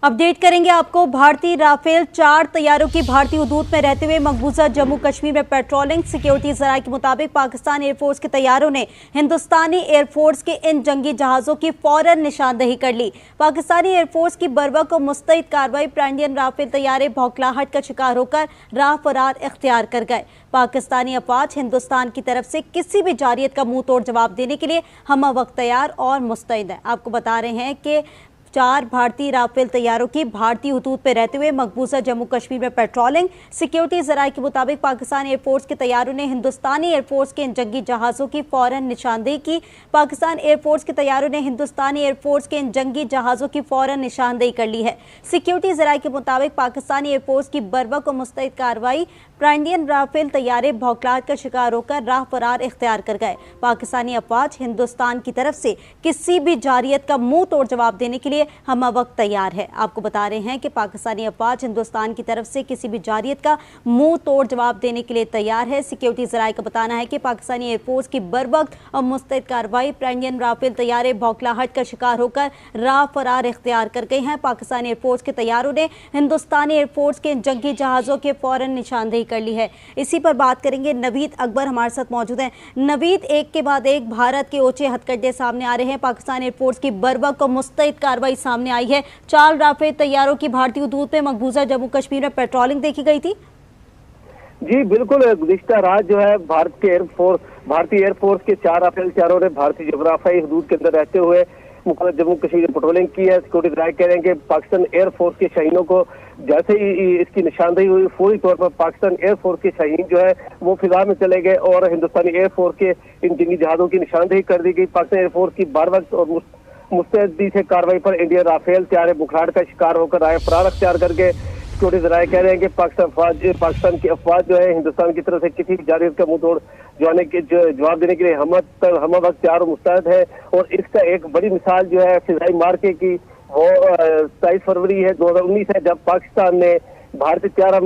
Update करेंगे आपको। भारतीय राफेल 4 तैयारों की भारतीय हुदूद में रहते हुए मकबूजा जम्मू कश्मीर में पेट्रोलिंग। सिक्योरिटी जराये के मुताबिक पाकिस्तान एयरफोर्स के तैयारों ने हिंदुस्तानी एयरफोर्स के इन जंगी जहाज़ों की फौरन निशानदेही कर ली। पाकिस्तानी एयरफोर्स की बर्वक और मुस्तैद कार्रवाई पर इंडियन राफेल तैयारे भौखलाहट का शिकार होकर राह फरार इख्तियार कर गए। पाकिस्तानी अफवाज हिंदुस्तान की तरफ से किसी भी जारियत का मुंह तोड़ जवाब देने के लिए हम वक्त तैयार और मुस्तैद हैं। आपको बता रहे हैं कि 4 भारतीय राफेल तैयारों की भारतीय हुदूद पर रहते हुए मकबूजा जम्मू कश्मीर में पेट्रोलिंग। सिक्योरिटी जराये के मुताबिक पाकिस्तान एयरफोर्स के तैयारों ने हिंदुस्तानी एयरफोर्स के इन जंगी जहाज़ों की फौरन निशानदेही की। पाकिस्तान एयरफोर्स के तैयारों ने हिंदुस्तानी एयरफोर्स के इन जंगी जहाज़ों की फौरन निशानदेही कर ली है। सिक्योरिटी जराये के मुताबिक पाकिस्तानी एयरफोर्स की बर्वक और मुस्तैद कार्रवाई पर इंडियन राफेल तैयारे भौखलाहट का शिकार होकर राह फरार इख्तियार कर गए। पाकिस्तानी अफवाज हिंदुस्तान की तरफ से किसी भी जारियत का मुंह तोड़ जवाब देने के लिए हम वक्त तैयार है। आपको बता रहे हैं कि पाकिस्तानी अफवाज हिंदुस्तान की तरफ से किसी भी जारियत का मुंह तोड़ जवाब देने के लिए तैयार है। सिक्योरिटी जराये का बताना है कि पाकिस्तानी एयरफोर्स की बर्वक्त और मुस्तैद कार्रवाई पर इंडियन राफेल तैयारे भौखलाहट का शिकार होकर राह फरार इख्तियार कर गए हैं। पाकिस्तानी एयरफोर्स के तैयारों ने हिंदुस्तानी एयरफोर्स के जंगी जहाज़ों के फौरन निशानदेही कर ली है। इसी पर बात करेंगे। नवीद अकबर हमारे साथ मौजूद हैं। नवीद, एक के बाद एक भारत के ऊंचे हथकंडे सामने आ रहे हैं। पाकिस्तान एयरफोर्स की बर्वक और मुस्तैद कार्रवाई सामने आई है। 4 राफेल तैयारों की भारतीय हुदूद में मकबूजा जम्मू कश्मीर में पेट्रोलिंग देखी गई थी। जी बिल्कुल, गुज़िश्ता रात जो है भारतीय एयरफोर्स के 4 राफेल तैयारों ने भारतीय जोग्राफियाई हुदूद के अंदर रहते हुए मुकम्मल जम्मू कश्मीर में पेट्रोलिंग की है। सिक्योरिटी जराये कह रहे हैं कि पाकिस्तान एयरफोर्स के शाहीनों को जैसे ही इसकी निशानदेही हुई, फौरी तौर पर पाकिस्तान एयरफोर्स के शाहीन जो है वो फिजा में चले गए और हिंदुस्तानी एयरफोर्स के इन जंगी जहाज़ों की निशानदेही कर दी गई। पाकिस्तान एयरफोर्स की बारवक्त और मुस्तैदी से कार्रवाई पर इंडियन राफेल तैयारे बुखार का शिकार होकर राह फरार अख्तियार करके सिक्योरिटी जराये कह रहे हैं कि पाकिस्तान की अफवाज जो है हिंदुस्तान की तरफ से किसी भी जारियत का मुंह तोड़ जवाब देने के लिए हम वक्त तैयार और मुस्तैद है। और इसका एक बड़ी मिसाल जो है फिजाई मार्के की वो 27 फरवरी है 2019 है, जब पाकिस्तान ने भारतीय तैयारा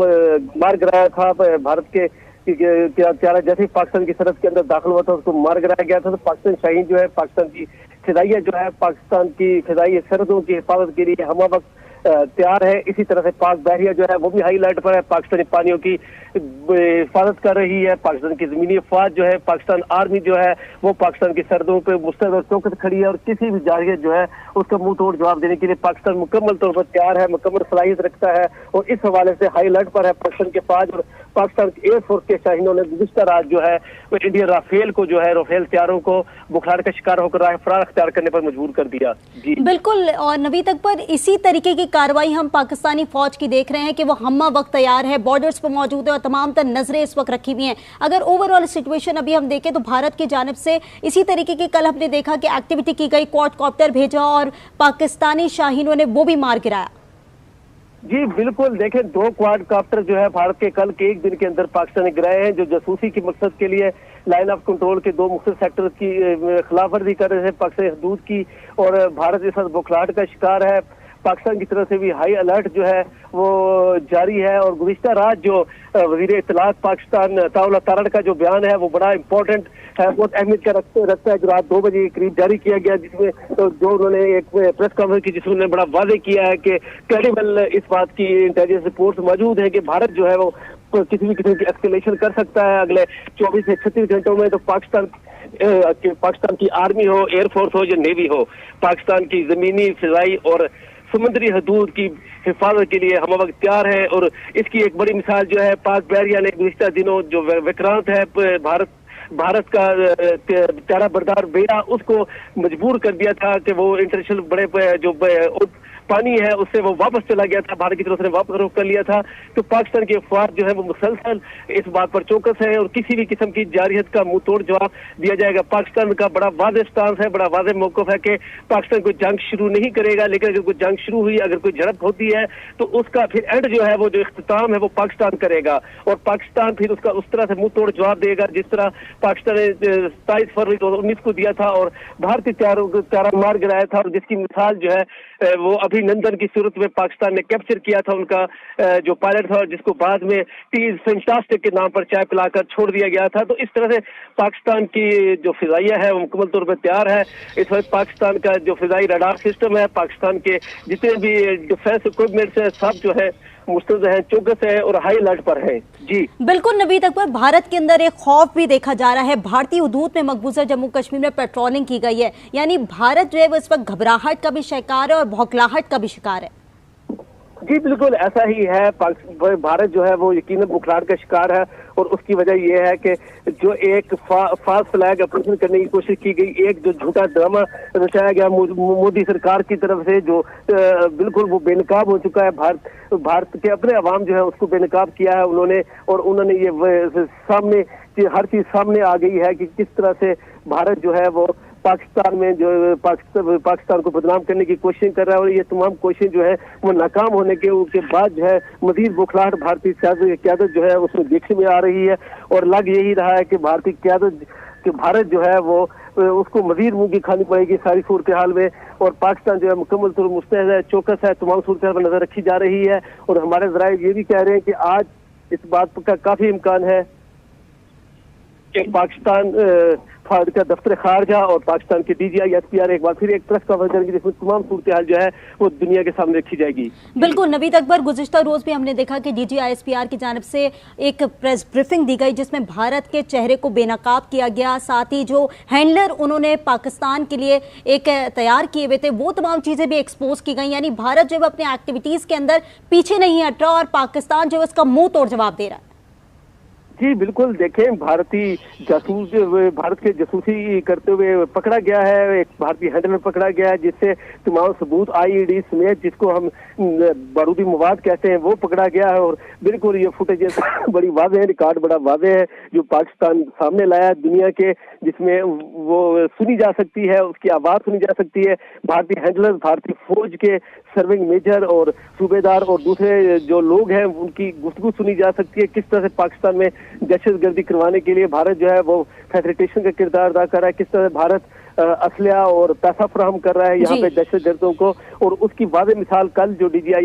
मार गिराया था। भारत के तैयारा जैसे ही पाकिस्तान की सरहद के अंदर दाखिल हुआ था उसको मार गिराया गया था। तो पाकिस्तान शाहीन जो है पाकिस्तान की फिजाइया जो है पाकिस्तान की फिजाई सरहदों की हिफाजत के लिए हम वक्त तैयार है। इसी तरह से पाक बहरिया जो है वो भी हाई अलर्ट पर है, पाकिस्तानी पानियों की हिफाजत कर रही है। पाकिस्तान की जमीनी अफवाज जो है, पाकिस्तान आर्मी जो है वो पाकिस्तान की सरहदों पे मुस्तैद और चौकस खड़ी है और किसी भी जारियत जो है उसका मुंह तोड़ जवाब देने के लिए पाकिस्तान मुकम्मल तौर पर तैयार है, मुकम्मल सलाहियत रखता है और इस हवाले से हाई अलर्ट पर है पाकिस्तान के फौज और पाकिस्तान एयरफोर्स के शाहीनों ने गुज़िश्ता रात जो है वो इंडियन राफेल को जो है राफेल तैयारों को बुखार का शिकार होकर राह फरार अख्तियार करने पर मजबूर कर दिया। जी बिल्कुल। और नवीद अकबर, इसी तरीके की कार्रवाई हम पाकिस्तानी फौज की देख रहे हैं कि वो हम्मा वक्त तैयार है, बॉर्डर्स पर मौजूद है और तमाम तर नजरें इस वक्त रखी हुई हैं। अगर ओवरऑल सिचुएशन अभी हम देखें तो भारत की जानिब से इसी तरीके की कल हमने देखा कि एक्टिविटी की गई, क्वाडकॉप्टर भेजा और पाकिस्तानी शाहीनों ने वो भी मार गिराया। जी बिल्कुल, देखें 2 क्वाडकॉप्टर जो है भारत के कल के एक दिन के अंदर पाकिस्तान ने गिराए हैं जो जासूसी की मकसद के लिए लाइन ऑफ कंट्रोल के 2 मुख्तलिफ सेक्टर की खिलाफवर्जी कर रहे थे पाकिस्तान हदूद की और भारत इस वक्त बुखलाहट का शिकार है। पाकिस्तान की तरफ से भी हाई अलर्ट जो है वो जारी है और गुज़िश्ता रात जो वज़ीर इत्तलात पाकिस्तान अताउल्लाह तारड़ का जो बयान है वो बड़ा इंपॉर्टेंट है, बहुत अहमियत का रखता है, जो रात 2 बजे के करीब जारी किया गया, जिसमें तो जो उन्होंने एक प्रेस कॉन्फ्रेंस की जिसमें उन्होंने बड़ा वाज़ेह किया है कि क्रेडिबल इस बात की इंटेलिजेंस रिपोर्ट्स मौजूद है कि भारत जो है वो किसी भी किस्म की एस्केलेशन कर सकता है अगले 24 से 36 घंटों में। तो पाकिस्तान की आर्मी हो, एयरफोर्स हो या नेवी हो, पाकिस्तान की जमीनी फिजाई और समुद्री हदूद की हिफाजत के लिए हम वक्त तैयार है। और इसकी एक बड़ी मिसाल जो है पाक बहरिया ने गुज़िश्ता दिनों जो विक्रांत है भारत का तैयारा बरदार बेड़ा उसको मजबूर कर दिया था कि वो इंटरनेशनल बड़े जो पानी है उससे वो वापस चला गया था, भारत की तरफ से वापस रुख कर लिया था। तो पाकिस्तान की अफवाज जो है वो मुसलसल इस बात पर चौकस है और किसी भी किस्म की जारियत का मुंह तोड़ जवाब दिया जाएगा। पाकिस्तान का बड़ा वाज़ेह स्टांस है, बड़ा वाज़ेह मौक़िफ़ है कि पाकिस्तान कोई जंग शुरू नहीं करेगा, लेकिन अगर कोई जंग शुरू हुई, अगर कोई झड़प होती है तो उसका फिर एंड जो है वो जो इख्तिताम है वो पाकिस्तान करेगा और पाकिस्तान फिर उसका उस तरह से मुंह तोड़ जवाब देगा जिस तरह पाकिस्तान ने 27 फरवरी 2019 को दिया था और भारतीय तैयारा मार गिराया था और जिसकी मिसाल जो है वो अभिनंदन की सूरत में पाकिस्तान ने कैप्चर किया था उनका जो पायलट था, जिसको बाद में टी इज फैंटास्टिक के नाम पर चाय पिलाकर छोड़ दिया गया था। तो इस तरह से पाकिस्तान की जो फिजाइया है वो मुकम्मल तौर पर तैयार है। इस वक्त पाकिस्तान का जो फिजाई रडार सिस्टम है, पाकिस्तान के जितने भी डिफेंस इक्विपमेंट्स है, सब जो है मुस्तैद है, चौकस है और हाई अलर्ट पर है। जी बिल्कुल नवीद अकबर, भारत के अंदर एक खौफ भी देखा जा रहा है। भारतीय हुदूद में मकबूजा जम्मू कश्मीर में पेट्रोलिंग की गई है, यानी भारत जो है वो इस वक्त घबराहट का भी शिकार है और भौखलाहट का भी शिकार है। जी बिल्कुल ऐसा ही है। भारत जो है वो यकीनन बुखलाहट का शिकार है और उसकी वजह यह है कि जो एक फास्ट फ्लैग ऑपरेशन करने की कोशिश की गई, एक जो झूठा ड्रामा रचाया गया मोदी सरकार की तरफ से, जो बिल्कुल वो बेनकाब हो चुका है। भारत के अपने अवाम जो है उसको बेनकाब किया है उन्होंने, और उन्होंने ये सामने हर चीज सामने आ गई है कि किस तरह से भारत जो है वो पाकिस्तान में जो पाकिस्तान को बदनाम करने की कोशिश कर रहा है। और ये तमाम कोशिश जो है वो नाकाम होने के बाद जो है मजीद बुखलाहट भारतीय क़यादत जो है उसमें देखने में आ रही है। और लग यही रहा है कि भारतीय क़यादत कि भारत जो है वो उसको मजीद मुंह की खानी पड़ेगी सारी सूरत हाल में। और पाकिस्तान जो है मुकम्मल तौर मुस्तैद है, चौकस है, तमाम सूरत हाल पर नजर रखी जा रही है। और हमारे ज़राए ये भी कह रहे हैं कि आज इस बात का काफी इम्कान है कि पाकिस्तान का दफ्तर खारजा और पाकिस्तान के DGI SPR एक बार फिर एक प्रेस कॉन्फ्रेंस करेंगे, जिसमें तमाम सूरत हाल जो है वो दुनिया के सामने रखी जाएगी। बिल्कुल नवीद अकबर, गुज़िश्ता रोज भी हमने देखा कि DGI SPR की जानिब से एक प्रेस ब्रीफिंग दी गई जिसमें भारत के चेहरे को बेनकाब किया गया, साथ ही जो हैंडलर उन्होंने पाकिस्तान के लिए एक तैयार किए हुए थे वो तमाम चीजें भी एक्सपोज की गई। यानी भारत जो है अपने एक्टिविटीज के अंदर पीछे नहीं हट रहा और पाकिस्तान जो है उसका मुंह तोड़ जवाब दे रहा है। जी बिल्कुल, देखें भारतीय जासूस भारत के जासूसी करते हुए पकड़ा गया है, एक भारतीय हैंडलर पकड़ा गया है जिससे तमाम सबूत IED समेत जिसको हम बारूदी मवाद कहते हैं वो पकड़ा गया है। और बिल्कुल ये फुटेज बड़ी वाज़ेह है, रिकॉर्ड बड़ा वाज़ेह है जो पाकिस्तान सामने लाया दुनिया के, जिसमें वो सुनी जा सकती है, उसकी आवाज़ सुनी जा सकती है। भारतीय हैंडलर, भारतीय फौज के सर्विंग मेजर और सूबेदार और दूसरे जो लोग हैं उनकी गुफ्तगू सुनी जा सकती है, किस तरह से पाकिस्तान में दहशतगर्दी करवाने के लिए भारत जो है वो फैसिलिटेशन का किरदार अदा कर रहा है, किस तरह भारत असलिया और पैसा फराहम कर रहा है यहाँ पे दहशतगर्दों को। और उसकी वाज़ेह मिसाल कल जो DGI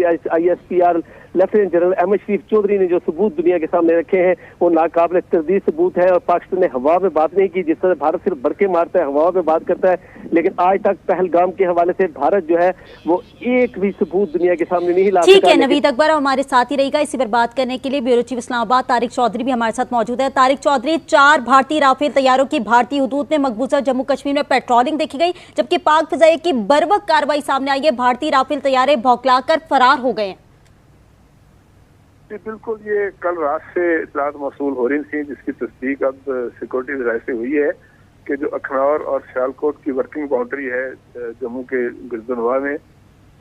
SPR lieutenant general Ahmed Sharif Chaudhry ने जो सबूत दुनिया के सामने रखे हैं वो नाकाबिल तर्दीद सबूत है। और पाकिस्तान ने हवा में बात नहीं की, जिस तरह भारत सिर्फ बड़के मारता है, हवा में बात करता है, लेकिन आज तक पहलगाम के हवाले से भारत जो है वो एक भी सबूत दुनिया के सामने नहीं ला सका। ठीक है नवीद अकबर हमारे साथ ही रहेगा इसी पर बात करने के लिए। ब्यूरो चीफ इस्लामाबाद तारिक चौधरी भी हमारे साथ मौजूद है। तारिक चौधरी, 4 भारतीय राफेल तैयारों की भारतीय हुदूद में मकबूजा जम्मू कश्मीर में पेट्रोलिंग देखी गई, जबकि पाक फिजाई की बर्वक कार्रवाई सामने आई है, भारतीय राफेल तैयारे भौखलाकर फरार हो गए हैं। बिल्कुल, ये कल रात से इतलात मौसूल हो रही थी, जिसकी तस्दीक अब सिक्योरिटी ज़राए से हुई है कि जो अखनौर और सियालकोट की वर्किंग बाउंड्री है जम्मू के गिरदनवा में,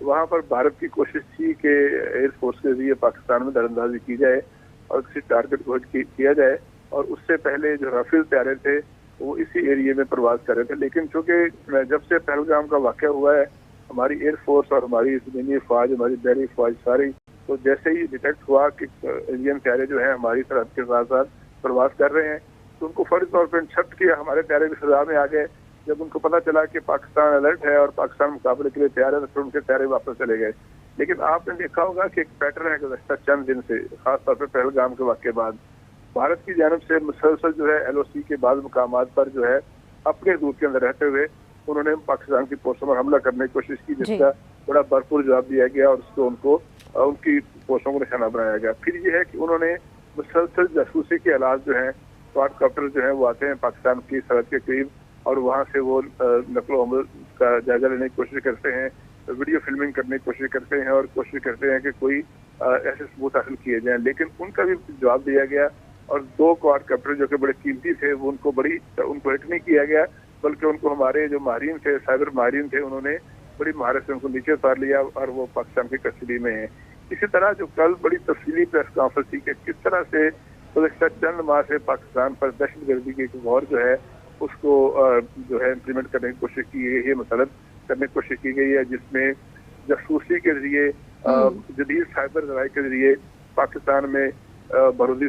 वहाँ पर भारत की कोशिश थी कि एयरफोर्स के जरिए पाकिस्तान में दरअंदाजी की जाए और किसी टारगेट को किया जाए। और उससे पहले जो राफेल तैयारे थे वो इसी एरिए में प्रवास कर रहे थे। लेकिन चूँकि जब से पहलगाम का वाक़या हुआ है, हमारी एयरफोर्स और हमारी ज़मीनी फ़ौज, हमारी बहरी फ़ौज सारी, तो जैसे ही डिटेक्ट हुआ कि इंडियन तैयारे जो है हमारी सरहद के साथ साथ प्रवास कर रहे हैं, तो उनको फौरी तौर पर इंस्ट्रक्ट किया। हमारे तैयारे भी सजा में आ गए। जब उनको पता चला कि पाकिस्तान अलर्ट है और पाकिस्तान मुकाबले के लिए तैयार है, तो फिर उनके तैयारे वापस चले गए। लेकिन आपने देखा होगा कि एक पैटर्न है गुज़श्ता चंद दिन से, खासतौर पर पहलगाम के वाक़े बाद भारत की जानिब से मुसलसल जो है LOC के बाद मुकामात पर जो है अपने हदूद के अंदर रहते हुए उन्होंने पाकिस्तान की पोस्टों पर हमला करने की कोशिश की, जिसका बड़ा भरपूर जवाब दिया गया और उसको उनको उनकी पोस्टों को निशाना बनाया गया। फिर ये है कि उन्होंने मुसलसल जासूसी के आलात जो हैं, क्वाडकॉप्टर जो है वो आते हैं पाकिस्तान की सरहद के करीब और वहाँ से वो नकलो हमल का जायजा लेने की कोशिश करते हैं, वीडियो फिल्मिंग करने की कोशिश करते हैं और कोशिश करते हैं कि कोई ऐसे सबूत हासिल किए जाएं। लेकिन उनका भी जवाब दिया गया और 2 क्वाडकॉप्टर जो कि बड़े कीमती थे वो उनको हिट नहीं किया गया, बल्कि उनको हमारे जो माहिरीन थे, साइबर माहिरीन थे, उन्होंने बड़ी महारत से उनको नीचे उतार लिया और वो पाकिस्तान की कस्टडी में है। इसी तरह जो कल बड़ी तफसीली प्रेस कॉन्फ्रेंस थी कि किस तरह से गुज़श्ता चंद माह से पाकिस्तान पर दहशतगर्दी की एक वॉर जो है उसको जो है इम्प्लीमेंट करने की कोशिश की गई है, मसलत करने की कोशिश की गई है, जिसमें जासूसी के जरिए जदीद साइबर ज़राए के जरिए पाकिस्तान में बारूदी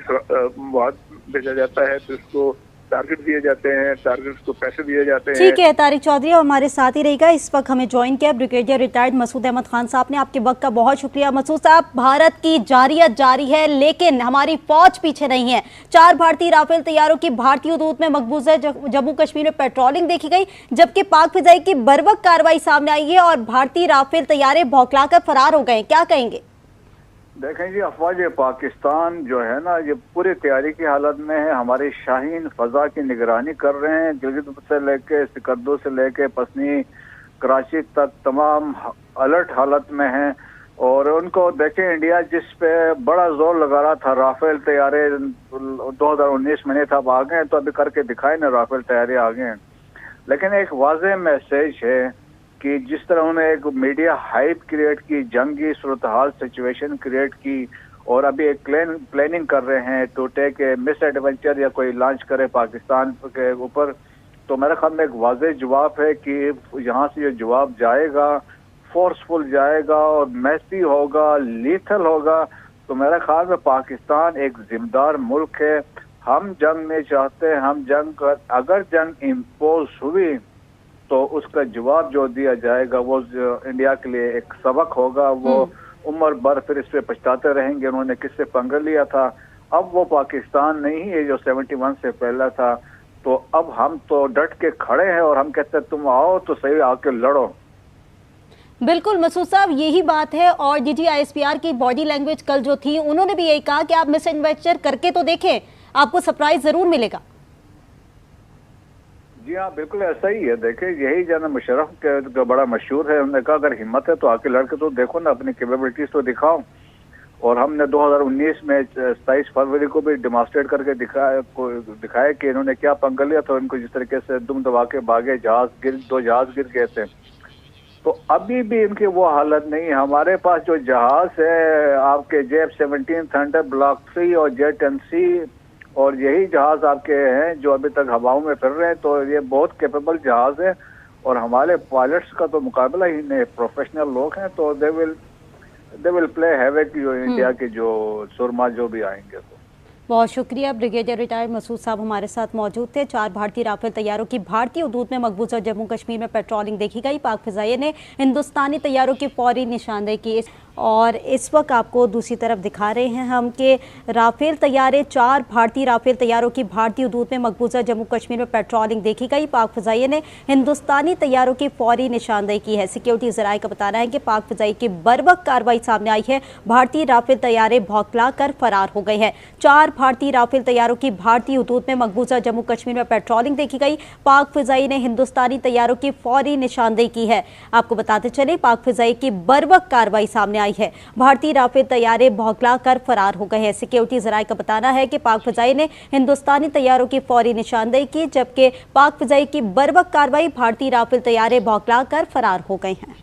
मवाद भेजा जाता है, तो उसको टारगेट दिए जाते हैं, टारगेट को पैसे दिए जाते हैं। ठीक है, तारिक चौधरी हमारे साथ ही रहेगा। इस वक्त हमें ज्वाइन किया ब्रिगेडियर रिटायर्ड मसूद अहमद खान साहब ने। आपके वक्त का बहुत शुक्रिया। मसूद साहब, भारत की जारियत जारी है लेकिन हमारी फौज पीछे नहीं है। 4 भारतीय राफेल तैयारों की भारतीय हदूद में मकबूजा जम्मू कश्मीर में पेट्रोलिंग देखी गई, जबकि पाक फिजाई की बर्वक कार्रवाई सामने आई है और भारतीय राफेल तैयारे भौखलाकर फरार हो गए। क्या कहेंगे? देखें जी, अफवाज पाकिस्तान जो है ना, ये पूरी तैयारी की हालत में है। हमारे शाहीन फजा की निगरानी कर रहे हैं। गिलगित से लेके सिकंदर से लेके पसनी कराची तक तमाम अलर्ट हालत में हैं। और उनको देखें, इंडिया जिस पे बड़ा जोर लगा रहा था राफेल तैयारे 2019 में नहीं था, अब आ गए तो अभी करके दिखाए ना, राफेल तैयारे आ गए। लेकिन एक वाज़ेह मैसेज है कि जिस तरह उन्होंने एक मीडिया हाइप क्रिएट की, जंगी सूरत हाल सिचुएशन क्रिएट की, और अभी एक प्लानिंग कर रहे हैं to take a misadventure या कोई लॉन्च करे पाकिस्तान के ऊपर, तो मेरे ख्याल में एक वाज़ेह जवाब है कि यहाँ से ये जवाब जाएगा, फोर्सफुल जाएगा और मैसी होगा, लीथल होगा। तो मेरे ख्याल में पाकिस्तान एक जिम्मेदार मुल्क है। हम जंग नहीं चाहते, हम जंग अगर जंग इम्पोज हुई तो उसका जवाब जो दिया जाएगा वो इंडिया के लिए एक सबक होगा। वो उम्र भर फिर इस पे पछताते रहेंगे उन्होंने किससे पंगा लिया था। अब वो पाकिस्तान नहीं है जो 71 से पहला था। तो अब हम तो डट के खड़े हैं और हम कहते हैं तुम आओ तो सही, आके लड़ो। बिल्कुल मसूद साहब, यही बात है। और DGISPR की बॉडी लैंग्वेज कल जो थी, उन्होंने भी यही कहा कि आप मिस एडवेंचर करके तो देखें, आपको सरप्राइज जरूर मिलेगा। जी हाँ, बिल्कुल ऐसा ही है। देखे, यही जाना मुशर्रफ का बड़ा मशहूर है। उन्होंने कहा अगर हिम्मत है तो आके लड़के तो देखो ना, अपनी कैपेबिलिटीज तो दिखाओ। और हमने 2019 में 27 फरवरी को भी डिमॉन्स्ट्रेट करके दिखाया कि इन्होंने क्या पंगा लिया था। इनको जिस तरीके से दुम दबा के भागे, दो जहाज गिर गए थे। तो अभी भी इनकी वो हालत नहीं है। हमारे पास जो जहाज है आपके JF-17 थंडर ब्लॉक 3 और J-10C, और यही जहाज आपके हैं जो अभी तक हवाओं में फिर रहे हैं। तो ये बहुत कैपेबल जहाज है और हमारे पायलट्स का तो मुकाबला ही नहीं, प्रोफेशनल लोग हैं। तो दे विल प्ले हैवक जो इंडिया के जो सुरमा जो भी आएंगे। तो बहुत शुक्रिया। ब्रिगेडियर रिटायर्ड मसूद साहब हमारे साथ मौजूद थे। 4 भारतीय राफेल तैयारों की भारतीय हदूद में मकबूजा जम्मू कश्मीर में पेट्रोलिंग देखी गई। पाक फिजाइये ने हिंदुस्तानी तैयारों की फौरी निशानदेही की। और इस वक्त आपको दूसरी तरफ दिखा रहे हैं हम कि राफेल तैयारे 4 भारतीय राफेल तैयारों की भारतीय हदूद में मकबूजा जम्मू कश्मीर में पेट्रोलिंग देखी गई। पाक फिजाइये ने हिंदुस्तानी तैयारों की फौरी निशानदेही की है। सिक्योरिटी ज़राए का बताना है कि पाक फिजाई की बर्वक कार्रवाई सामने आई है। भारतीय राफेल तैयारे भौखला कर फरार हो गए हैं। 4 भारतीय राफेल तैयारों की भारतीय हदूद में मकबूजा जम्मू कश्मीर में पेट्रोलिंग देखी गई। पाक फिजाई ने हिंदुस्तानी तैयारों की फौरी निशानदेही की है। आपको बताते चले, पाक फिजाई की बर्वक कार्रवाई सामने आई है। भारतीय राफेल तैयारे भौखला कर फरार हो गए हैं। सिक्योरिटी ज़राए का बताना है कि पाक फिजाई ने हिंदुस्तानी तैयारों की फौरी निशानदेही की, जबकि पाक फिजाई की बर्वक कार्रवाई भारतीय राफेल तैयारे भौखला कर फरार हो गए हैं।